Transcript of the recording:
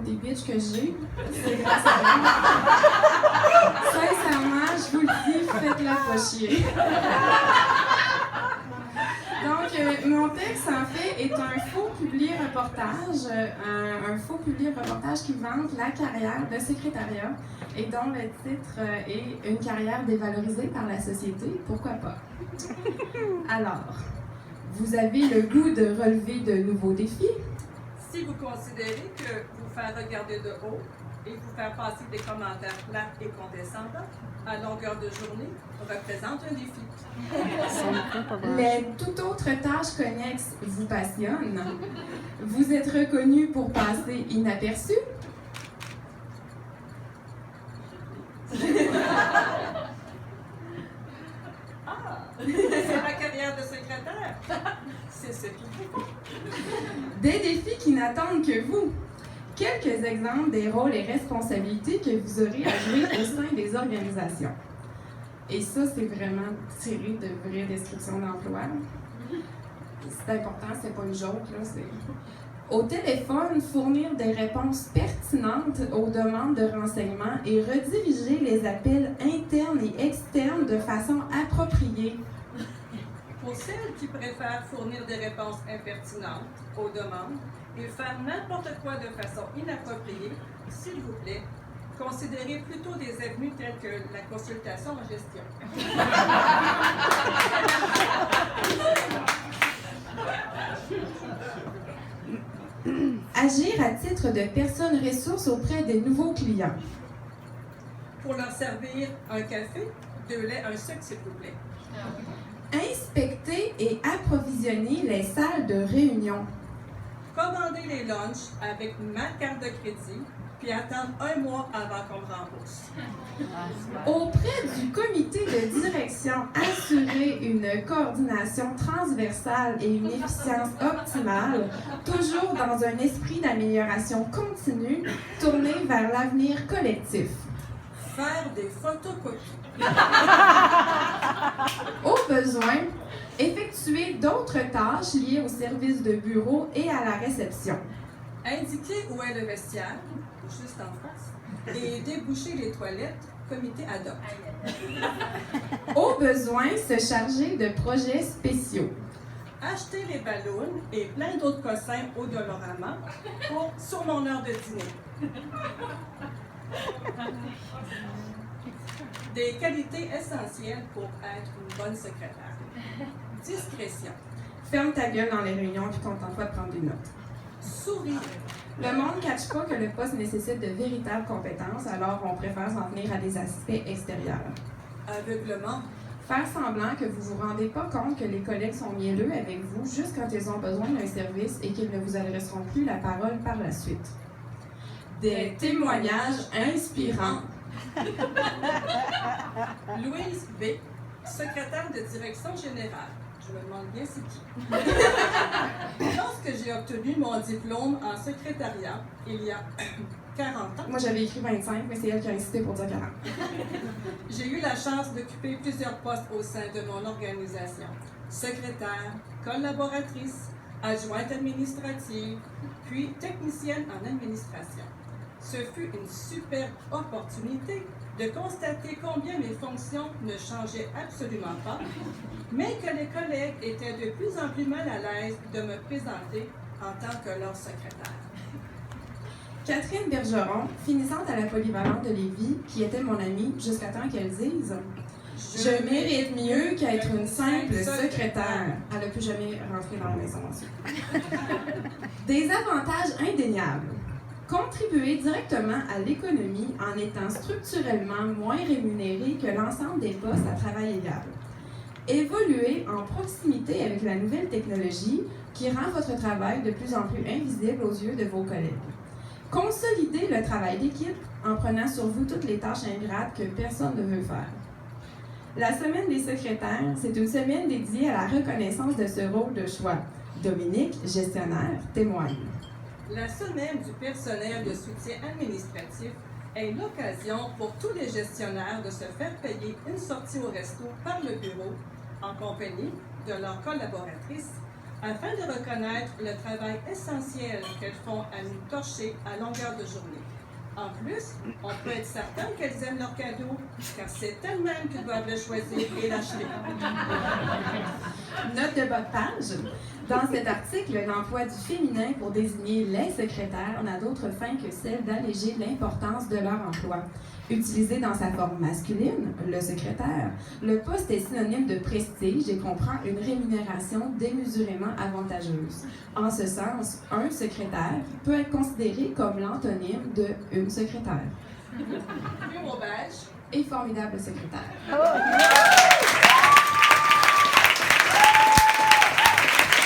des bitches que j'ai, c'est grâce à elle. Sincèrement, je vous le dis, faites-la pas chier. Donc, mon texte, en fait, est un faux publi-reportage, un faux publi-reportage qui vante la carrière de secrétariat et dont le titre est « Une carrière dévalorisée par la société, pourquoi pas? » Alors, vous avez le goût de relever de nouveaux défis? Si vous considérez que vous faire regarder de haut et vous faire passer des commentaires plats et condescendants à longueur de journée représente un défi. Les tout autres tâches connexes vous passionnent? Vous êtes reconnu pour passer inaperçu? C'est ma carrière de secrétaire. C'est ce qu'il faut. Des défis qui n'attendent que vous. Quelques exemples des rôles et responsabilités que vous aurez à jouer au sein des organisations. Et ça, c'est vraiment tiré de vraies descriptions d'emploi. C'est important, c'est pas une joke, là. Au téléphone, fournir des réponses pertinentes aux demandes de renseignements et rediriger les appels internes et externes de façon appropriée. Pour celles qui préfèrent fournir des réponses impertinentes aux demandes et faire n'importe quoi de façon inappropriée, s'il vous plaît, considérez plutôt des avenues telles que la consultation en gestion. Agir à titre de personne ressource auprès des nouveaux clients. Pour leur servir un café, 2 laits, un sucre, s'il vous plaît. Inspecter et approvisionner les salles de réunion. Commander les lunchs avec ma carte de crédit, puis attendre 1 mois avant qu'on me rembourse. Auprès du comité de direction, assurer une coordination transversale et une efficience optimale, toujours dans un esprit d'amélioration continue, tourné vers l'avenir collectif. Faire des photocopies. Au besoin, effectuer d'autres tâches liées au service de bureau et à la réception. Indiquer où est le vestiaire, juste en face, et déboucher les toilettes, comité ad hoc. Au besoin, se charger de projets spéciaux. Acheter les ballons et plein d'autres cossins au Dolorama sur mon heure de dîner. Des qualités essentielles pour être une bonne secrétaire. Discrétion. Ferme ta gueule dans les réunions puis contente-toi de prendre des notes. Sourire. Le monde ne cache pas que le poste nécessite de véritables compétences, alors on préfère s'en tenir à des aspects extérieurs. Aveuglement. Faire semblant que vous ne vous rendez pas compte que les collègues sont mielleux avec vous juste quand ils ont besoin d'un service et qu'ils ne vous adresseront plus la parole par la suite. Des témoignages inspirants. Louise B., secrétaire de direction générale. Je me demande bien c'est qui. Lorsque j'ai obtenu mon diplôme en secrétariat, il y a 40 ans, Moi, j'avais écrit 25, mais c'est elle qui a insisté pour dire 40. j'ai eu la chance d'occuper plusieurs postes au sein de mon organisation. Secrétaire, collaboratrice, adjointe administrative, puis technicienne en administration. Ce fut une superbe opportunité de constater combien mes fonctions ne changeaient absolument pas, mais que les collègues étaient de plus en plus mal à l'aise de me présenter en tant que leur secrétaire. Catherine Bergeron, finissante à la polyvalente de Lévis, qui était mon amie jusqu'à temps qu'elle dise « Je mérite mieux qu'être une simple secrétaire ». Elle n'a plus jamais rentré dans la maison ensuite. Des avantages indéniables. Contribuer directement à l'économie en étant structurellement moins rémunéré que l'ensemble des postes à travail égal. Évoluer en proximité avec la nouvelle technologie qui rend votre travail de plus en plus invisible aux yeux de vos collègues. Consolider le travail d'équipe en prenant sur vous toutes les tâches ingrates que personne ne veut faire. La semaine des secrétaires, c'est une semaine dédiée à la reconnaissance de ce rôle de choix. Dominique, gestionnaire, témoigne. La semaine du personnel de soutien administratif est l'occasion pour tous les gestionnaires de se faire payer une sortie au resto par le bureau en compagnie de leurs collaboratrices afin de reconnaître le travail essentiel qu'elles font à nous torcher à longueur de journée. En plus, on peut être certain qu'elles aiment leur cadeau, car c'est elles-mêmes qui doivent le choisir et l'acheter. Note de bas de page. Dans cet article, l'emploi du féminin pour désigner les secrétaires n'a d'autre fin que celle d'alléger l'importance de leur emploi. Utilisé dans sa forme masculine, le secrétaire, le poste est synonyme de prestige et comprend une rémunération démesurément avantageuse. En ce sens, un secrétaire peut être considéré comme l'antonyme de une secrétaire. Humour beige. Et formidable secrétaire.